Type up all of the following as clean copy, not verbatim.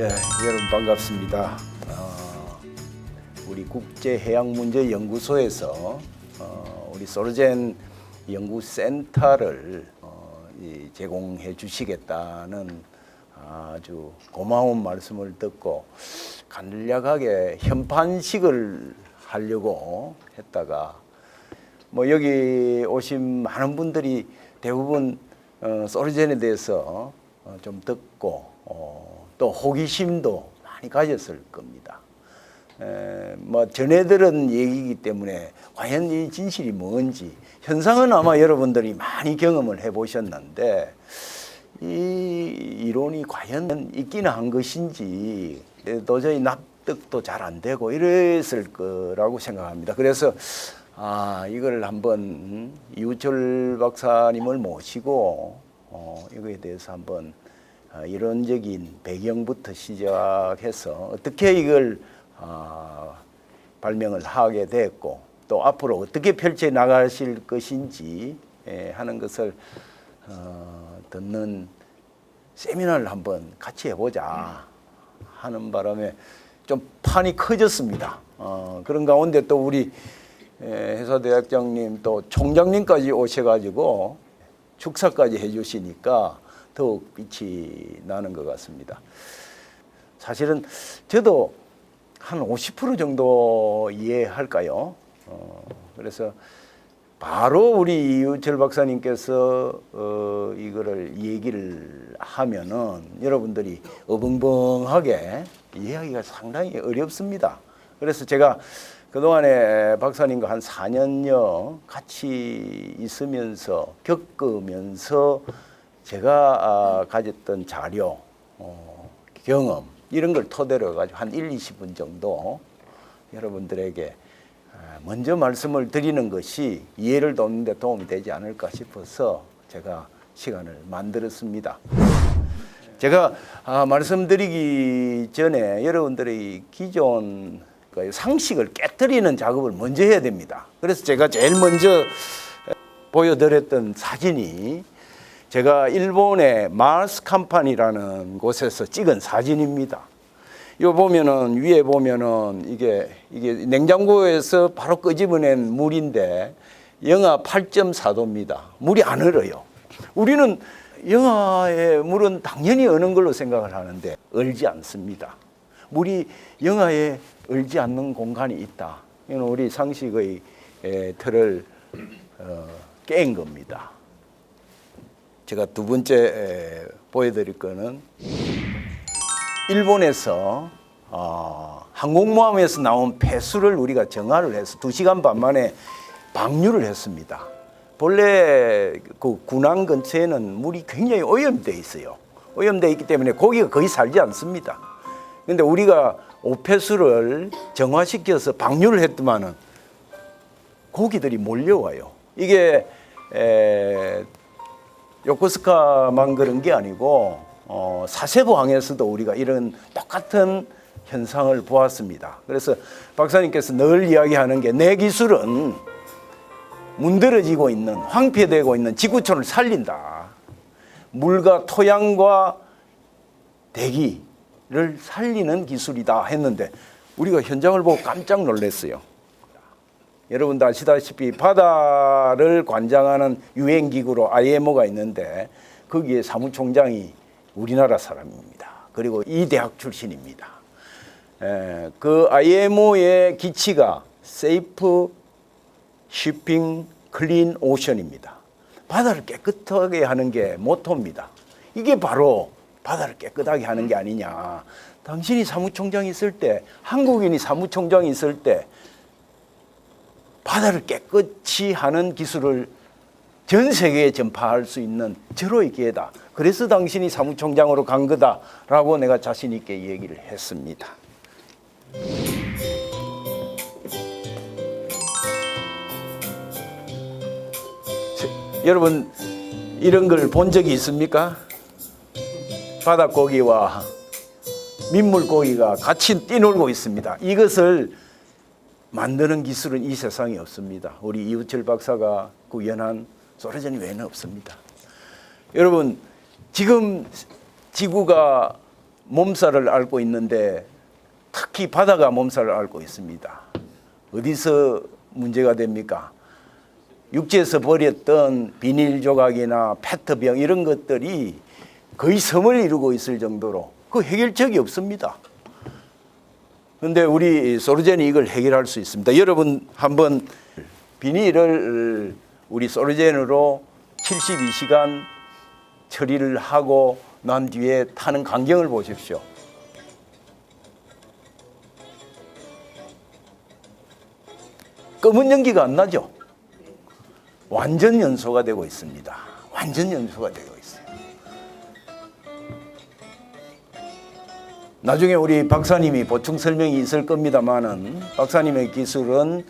예, 여러분 반갑습니다. 우리 국제해양문제연구소에서 우리 소르젠 연구센터를 제공해 주시겠다는 아주 고마운 말씀을 듣고 간략하게 현판식을 하려고 했다가 여기 오신 많은 분들이 대부분 소르젠에 대해서 좀 듣고 또 호기심도 많이 가졌을 겁니다. 전해 들은 얘기이기 때문에 과연 이 진실이 뭔지, 현상은 아마 여러분들이 많이 경험을 해보셨는데 이 이론이 과연 있기는 한 것인지 도저히 납득도 잘 안 되고 이랬을 거라고 생각합니다. 그래서 이걸 한번 이우철 박사님을 모시고 이거에 대해서 한번 이론적인 배경부터 시작해서 어떻게 이걸 발명을 하게 됐고 또 앞으로 어떻게 펼쳐 나가실 것인지 하는 것을 듣는 세미나를 한번 같이 해보자 하는 바람에 좀 판이 커졌습니다. 그런 가운데 또 우리 해사대학장님 또 총장님까지 오셔가지고 축사까지 해주시니까 더욱 빛이 나는 것 같습니다. 사실은 저도 한 50% 정도 이해할까요? 그래서 바로 우리 이우철 박사님께서 이거를 얘기를 하면은 여러분들이 어벙벙하게 이해하기가 상당히 어렵습니다. 그래서 제가 그동안에 박사님과 한 4년여 같이 있으면서 겪으면서 제가 가졌던 자료, 경험 이런 걸 토대로 해가지고 한 20분 정도 여러분들에게 먼저 말씀을 드리는 것이 이해를 돕는 데 도움이 되지 않을까 싶어서 제가 시간을 만들었습니다. 제가 말씀드리기 전에 여러분들의 기존 상식을 깨뜨리는 작업을 먼저 해야 됩니다. 그래서 제가 제일 먼저 보여드렸던 사진이 제가 일본의 마스 컴퍼니라는 곳에서 찍은 사진입니다. 요 보면은 위에 보면은 이게 냉장고에서 바로 끄집어낸 물인데 영하 8.4도입니다. 물이 안 얼어요. 우리는 영하의 물은 당연히 어는 걸로 생각을 하는데 얼지 않습니다. 물이 영하에 얼지 않는 공간이 있다. 이건 우리 상식의 틀을 깬 겁니다. 제가 두 번째 보여드릴 거는 일본에서 항공모함에서 나온 폐수를 우리가 정화를 해서 2시간 반 만에 방류를 했습니다. 본래 그 군항 근처에는 물이 굉장히 오염되어 있어요. 오염되어 있기 때문에 고기가 거의 살지 않습니다. 그런데 우리가 오폐수를 정화시켜서 방류를 했더만은 고기들이 몰려와요. 이게 요코스카만 그런 게 아니고 사세보항에서도 우리가 이런 똑같은 현상을 보았습니다. 그래서 박사님께서 늘 이야기하는 게 내 기술은 문드러지고 있는 황폐되고 있는 지구촌을 살린다. 물과 토양과 대기를 살리는 기술이다 했는데 우리가 현장을 보고 깜짝 놀랐어요. 여러분도 아시다시피 바다를 관장하는 유엔기구로 IMO가 있는데 거기에 사무총장이 우리나라 사람입니다. 그리고 이 대학 출신입니다. 그 IMO의 기치가 Safe Shipping Clean Ocean입니다. 바다를 깨끗하게 하는 게 모토입니다. 이게 바로 바다를 깨끗하게 하는 게 아니냐. 당신이 사무총장이 있을 때, 한국인이 사무총장이 있을 때 바다를 깨끗이 하는 기술을 전 세계에 전파할 수 있는 절호의 기회다. 그래서 당신이 사무총장으로 간 거다라고 내가 자신 있게 얘기를 했습니다. 여러분 이런 걸 본 적이 있습니까? 바닷고기와 민물고기가 같이 뛰놀고 있습니다. 이것을 만드는 기술은 이 세상에 없습니다. 우리 이우철 박사가 구현한 소르젠 외에는 없습니다. 여러분 지금 지구가 몸살을 앓고 있는데 특히 바다가 몸살을 앓고 있습니다. 어디서 문제가 됩니까? 육지에서 버렸던 비닐 조각이나 페트병 이런 것들이 거의 섬을 이루고 있을 정도로 그 해결책이 없습니다. 그런데 우리 소르젠이 이걸 해결할 수 있습니다. 여러분 한번 비닐을 우리 소르젠으로 72시간 처리를 하고 난 뒤에 타는 광경을 보십시오. 검은 연기가 안 나죠? 완전 연소가 되고 있습니다. 완전 연소가 되고 있어요. 나중에 우리 박사님이 보충 설명이 있을 겁니다만은 박사님의 기술은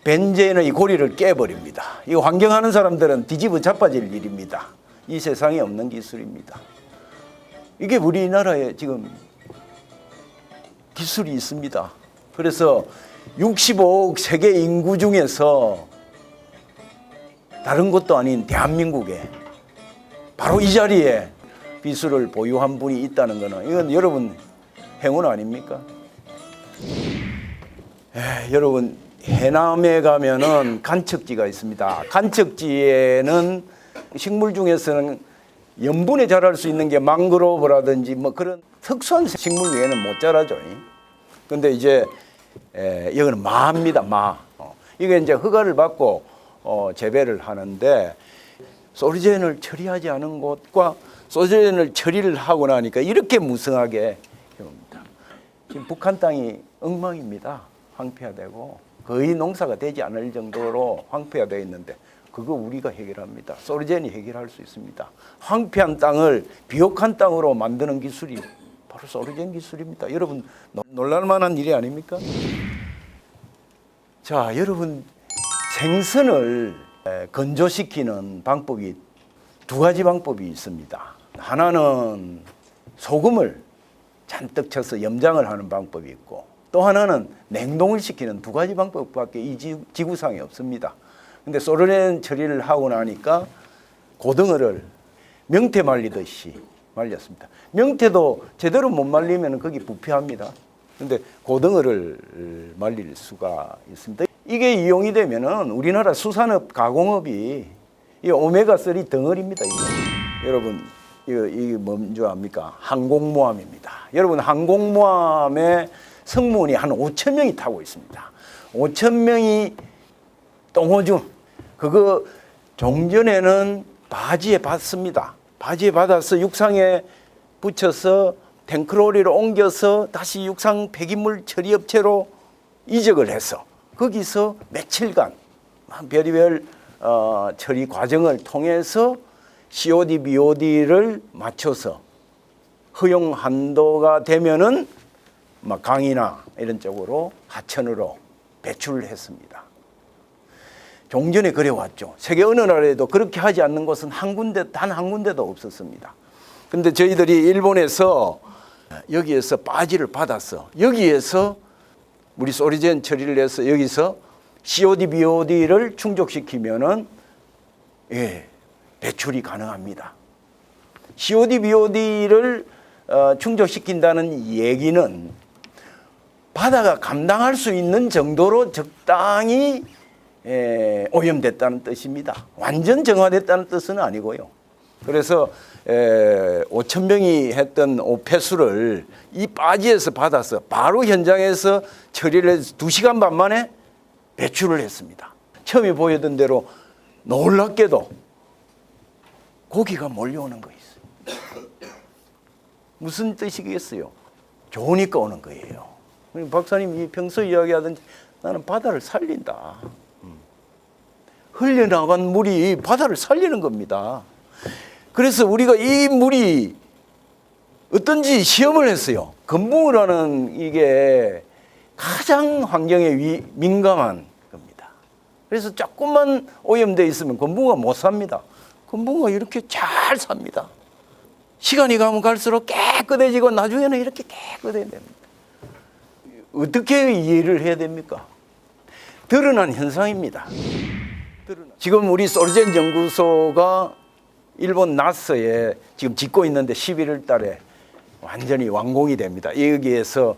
벤젠의 고리를 깨버립니다. 이거 환경하는 사람들은 뒤집어 자빠질 일입니다. 이 세상에 없는 기술입니다. 이게 우리나라에 지금 기술이 있습니다. 그래서 65억 세계 인구 중에서 다른 곳도 아닌 대한민국에 바로 이 자리에 기술을 보유한 분이 있다는 것은 이건 여러분 행운 아닙니까? 여러분 해남에 가면은 간척지가 있습니다. 간척지에는 식물 중에서는 염분에 자랄 수 있는 게 망그로브라든지 뭐 그런 특수한 식물 외에는 못 자라죠. 근데 이제 여기는 마입니다. 마. 이게 이제 허가를 받고 재배를 하는데 소르젠을 처리하지 않은 곳과 소르젠을 처리를 하고 나니까 이렇게 무성하게 옵니다. 지금 북한 땅이 엉망입니다. 황폐화되고 거의 농사가 되지 않을 정도로 황폐화되어 있는데 그거 우리가 해결합니다. 소르젠이 해결할 수 있습니다. 황폐한 땅을 비옥한 땅으로 만드는 기술이 바로 소르젠 기술입니다. 여러분 놀랄만한 일이 아닙니까? 자, 여러분 생선을 건조시키는 방법이 두 가지 방법이 있습니다. 하나는 소금을 잔뜩 쳐서 염장을 하는 방법이 있고 또 하나는 냉동을 시키는 두 가지 방법밖에 이 지구상에 없습니다. 근데 소르젠 처리를 하고 나니까 고등어를 명태 말리듯이 말렸습니다. 명태도 제대로 못 말리면 거기 부패합니다. 근데 고등어를 말릴 수가 있습니다. 이게 이용이 되면은 우리나라 수산업 가공업이 이 오메가3 덩어리입니다. 이거. 여러분 이게 뭔지 압니까? 항공모함입니다. 여러분 항공모함의 승무원이 한 5천 명이 타고 있습니다. 5천 명이 똥오줌 그거 종전에는 바지에 받습니다. 바지에 받아서 육상에 붙여서 탱크로리로 옮겨서 다시 육상 폐기물 처리업체로 이적을 해서 거기서 며칠간 별의별 처리 과정을 통해서 COD, BOD를 맞춰서 허용 한도가 되면은 막 강이나 이런 쪽으로 하천으로 배출을 했습니다. 종전에 그래 왔죠. 세계 어느 나라에도 그렇게 하지 않는 곳은 단 한 군데도 없었습니다. 근데 저희들이 일본에서 여기에서 바지를 받아서 여기에서 우리 소르젠 처리를 해서 여기서 COD, BOD를 충족시키면은 배출이 가능합니다. COD, BOD를 충족시킨다는 얘기는 바다가 감당할 수 있는 정도로 적당히 오염됐다는 뜻입니다. 완전 정화됐다는 뜻은 아니고요. 그래서 5천 명이 했던 오폐수를 이 바지에서 받아서 바로 현장에서 처리를 해서 2시간 반 만에 배출을 했습니다. 처음에 보였던 대로 놀랍게도 고기가 몰려오는 거 있어요. 무슨 뜻이겠어요? 좋으니까 오는 거예요. 박사님이 평소 이야기하던 나는 바다를 살린다. 흘려나간 물이 바다를 살리는 겁니다. 그래서 우리가 이 물이 어떤지 시험을 했어요. 건붕어라는 이게 가장 환경에 민감한 겁니다. 그래서 조금만 오염되어 있으면 건붕어가 못 삽니다. 건붕어가 이렇게 잘 삽니다. 시간이 가면 갈수록 깨끗해지고 나중에는 이렇게 깨끗해야 됩니다. 어떻게 이해를 해야 됩니까? 드러난 현상입니다. 지금 우리 소르젠 연구소가 일본 나스에 지금 짓고 있는데 11월 달에 완전히 완공이 됩니다. 여기에서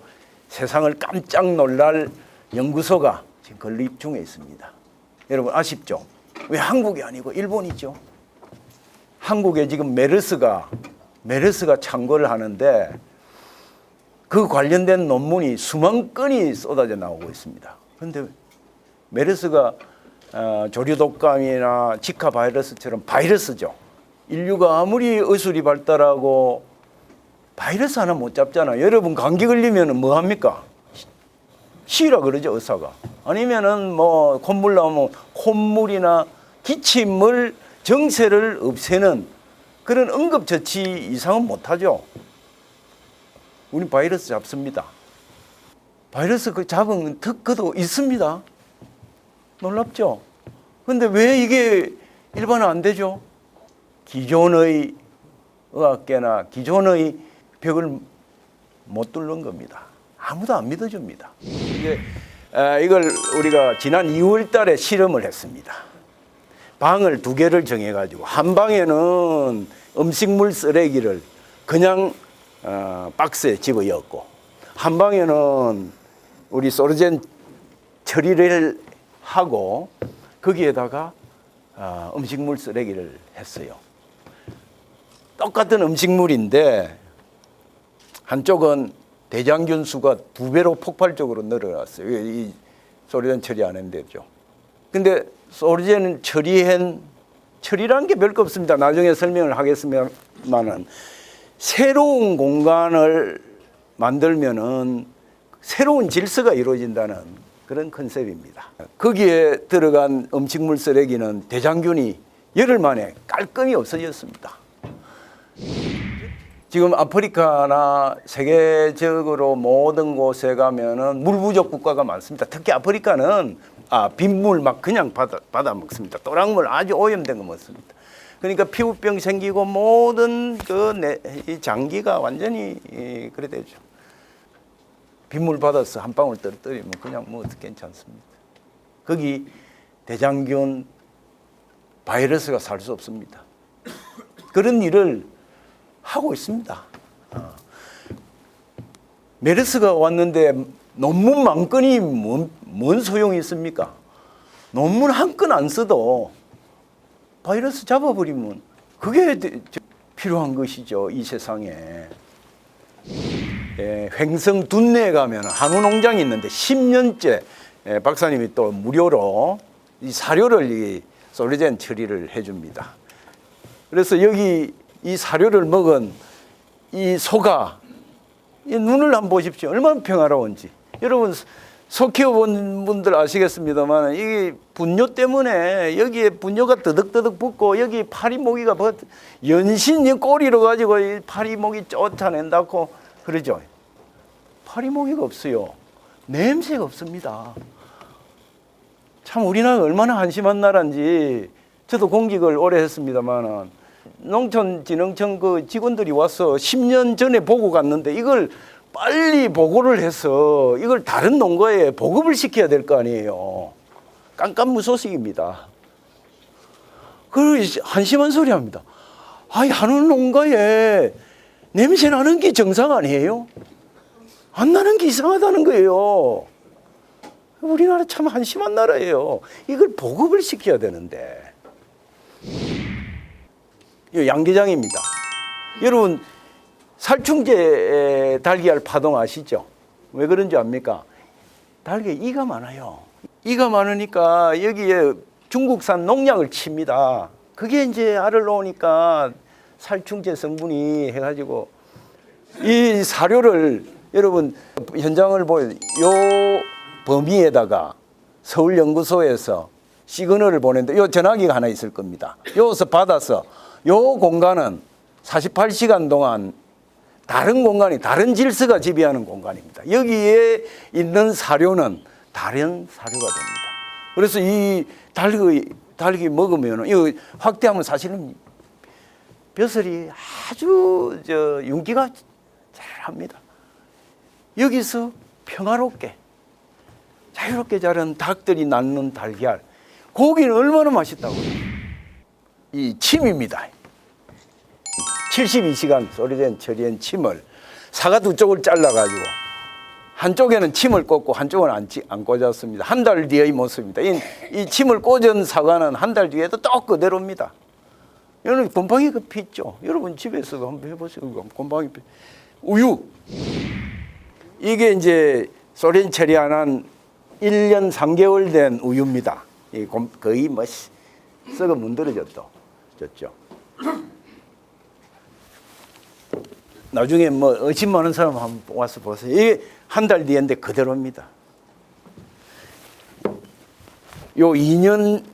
세상을 깜짝 놀랄 연구소가 지금 건립 중에 있습니다. 여러분 아쉽죠? 왜 한국이 아니고 일본이죠? 한국에 지금 메르스가 창궐을 하는데 그 관련된 논문이 수만 건이 쏟아져 나오고 있습니다. 그런데 메르스가 조류독감이나 지카 바이러스처럼 바이러스죠. 인류가 아무리 의술이 발달하고 바이러스 하나 못 잡잖아요. 여러분 감기 걸리면 뭐 합니까? 쉬라 그러죠, 의사가. 아니면은 뭐 콧물 나오면 콧물이나 기침을 정세를 없애는 그런 응급처치 이상은 못하죠. 우리 바이러스 잡습니다. 바이러스 그 잡은 특허도 있습니다. 놀랍죠? 근데 왜 이게 일반화 안 되죠? 기존의 의학계나 기존의 벽을 못 뚫는 겁니다. 아무도 안 믿어줍니다. 이걸 우리가 지난 2월 달에 실험을 했습니다. 방을 2개를 정해가지고 한 방에는 음식물 쓰레기를 그냥 박스에 집어넣었고 한 방에는 우리 소르젠 처리를 하고 거기에다가 음식물 쓰레기를 했어요. 똑같은 음식물인데 한쪽은 대장균 수가 2배로 폭발적으로 늘어났어요. 이 소르젠 처리 안 했는데죠. 근데 소르젠 처리라는 게 별거 없습니다. 나중에 설명을 하겠습니다만은 새로운 공간을 만들면은 새로운 질서가 이루어진다는 그런 컨셉입니다. 거기에 들어간 음식물 쓰레기는 대장균이 열흘 만에 깔끔히 없어졌습니다. 지금 아프리카나 세계적으로 모든 곳에 가면은 물 부족 국가가 많습니다. 특히 아프리카는 빗물 막 그냥 받아 먹습니다. 또랑물 아주 오염된 거 먹습니다. 그러니까 피부병 생기고 모든 이 장기가 완전히 그래 되죠. 빗물 받아서 한 방울 떨어뜨리면 그냥 뭐 괜찮습니다. 거기 대장균 바이러스가 살 수 없습니다. 그런 일을 하고 있습니다. 메르스가 왔는데 논문 만 건이 뭔 소용이 있습니까? 논문 한 건 안 써도 바이러스 잡아버리면 그게 필요한 것이죠. 이 세상에. 횡성 둔내에 가면 한우 농장이 있는데 10년째 박사님이 또 무료로 이 사료를 이 소르젠 처리를 해줍니다. 그래서 여기 이 사료를 먹은 이 소가 이 눈을 한번 보십시오. 얼마나 평화로운지. 여러분 소 키워본 분들 아시겠습니다만 이게 분뇨 때문에 여기에 분뇨가 더덕더덕 붙고 여기 파리 모기가 연신이 꼬리로 가지고 이 파리 모기 쫓아낸다고 그러죠. 파리 모기가 없어요. 냄새가 없습니다. 참 우리나라가 얼마나 한심한 나라인지. 저도 공직을 오래 했습니다만 농촌진흥청 그 직원들이 와서 10년 전에 보고 갔는데 이걸 빨리 보고를 해서 이걸 다른 농가에 보급을 시켜야 될 거 아니에요. 깜깜무소식입니다. 그 한심한 소리 합니다. 한우 농가에 냄새 나는 게 정상 아니에요? 안 나는 게 이상하다는 거예요. 우리나라 참 한심한 나라예요. 이걸 보급을 시켜야 되는데. 이 양계장입니다. 여러분 살충제 달걀 파동 아시죠? 왜 그런지 압니까? 달걀에 이가 많아요. 이가 많으니까 여기에 중국산 농약을 칩니다. 그게 이제 알을 놓으니까 살충제 성분이 해가지고 이 사료를 여러분 현장을 보여 요 범위에다가 서울연구소에서 시그널을 보내는데 요 전화기가 하나 있을 겁니다. 여기서 받아서 요 공간은 48시간 동안 다른 공간이 다른 질서가 지배하는 공간입니다. 여기에 있는 사료는 다른 사료가 됩니다. 그래서 이 달기 먹으면 이거 확대하면 사실은 벼슬이 아주 윤기가 잘합니다. 여기서 평화롭게 자유롭게 자란 닭들이 낳는 달걀, 고기는 얼마나 맛있다고요. 이 침입니다. 72시간 소르젠 처리한 침을 사과 두 쪽을 잘라가지고 한쪽에는 침을 꽂고 한쪽은 안 꽂았습니다. 한 달 뒤의 모습입니다. 이 침을 꽂은 사과는 한 달 뒤에도 또 그대로입니다. 이거는 곰팡이가 피죠. 여러분 집에서도 한번 해보세요. 곰팡이 피. 우유. 이게 이제 소련 처리한 1년 3개월 된 우유입니다. 거의 뭐 썩어 문드러졌죠. 나중에 뭐 의심 많은 사람 한번 와서 보세요. 이게 한 달 뒤인데 그대로입니다. 요 2년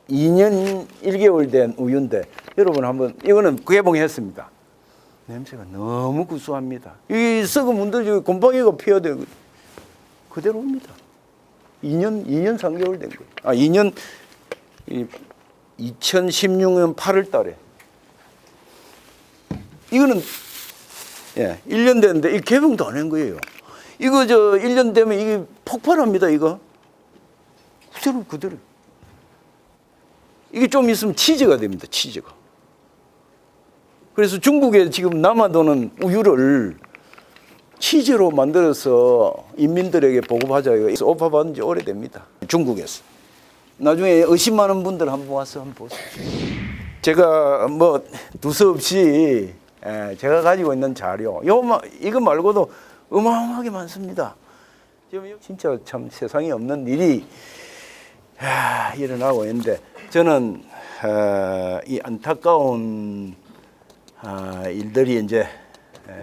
1개월 된 우유인데 여러분 한번 이거는 개봉했습니다. 냄새가 너무 구수합니다. 이 썩어 문드러지고 곰팡이가 피어들고 그대로입니다. 2년 3개월 된 거예요. 2016년 8월 달에. 이거는 1년 됐는데 이 개봉도 안 한 거예요. 이거 1년 되면 이게 폭발합니다, 이거. 그대로. 이게 좀 있으면 치즈가 됩니다, 치즈가. 그래서 중국에 지금 남아도는 우유를 치즈로 만들어서 인민들에게 보급하자. 오파 받은 지 오래됩니다. 중국에서. 나중에 의심 많은 분들 한번 와서 한번 보세요. 제가 뭐 두서없이 제가 가지고 있는 자료, 이거 말고도 어마어마하게 많습니다. 진짜 참 세상에 없는 일이 일어나고 있는데 저는 이 안타까운 일들이 이제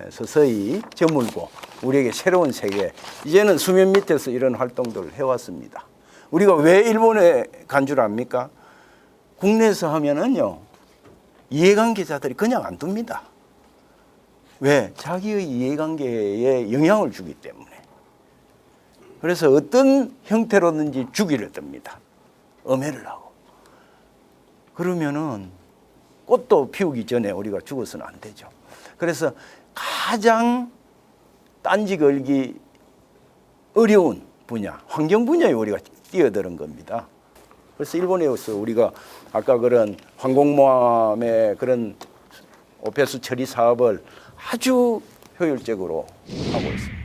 서서히 저물고 우리에게 새로운 세계, 이제는 수면 밑에서 이런 활동들을 해왔습니다. 우리가 왜 일본에 간 줄 압니까? 국내에서 하면은요, 이해관계자들이 그냥 안 둡니다. 왜? 자기의 이해관계에 영향을 주기 때문에. 그래서 어떤 형태로든지 주기를 듭니다. 엄해를 하고. 그러면은 꽃도 피우기 전에 우리가 죽어서는 안 되죠. 그래서 가장 딴지 걸기 어려운 분야, 환경 분야에 우리가 뛰어드는 겁니다. 그래서 일본에서 우리가 아까 그런 항공모함의 그런 오폐수 처리 사업을 아주 효율적으로 하고 있습니다.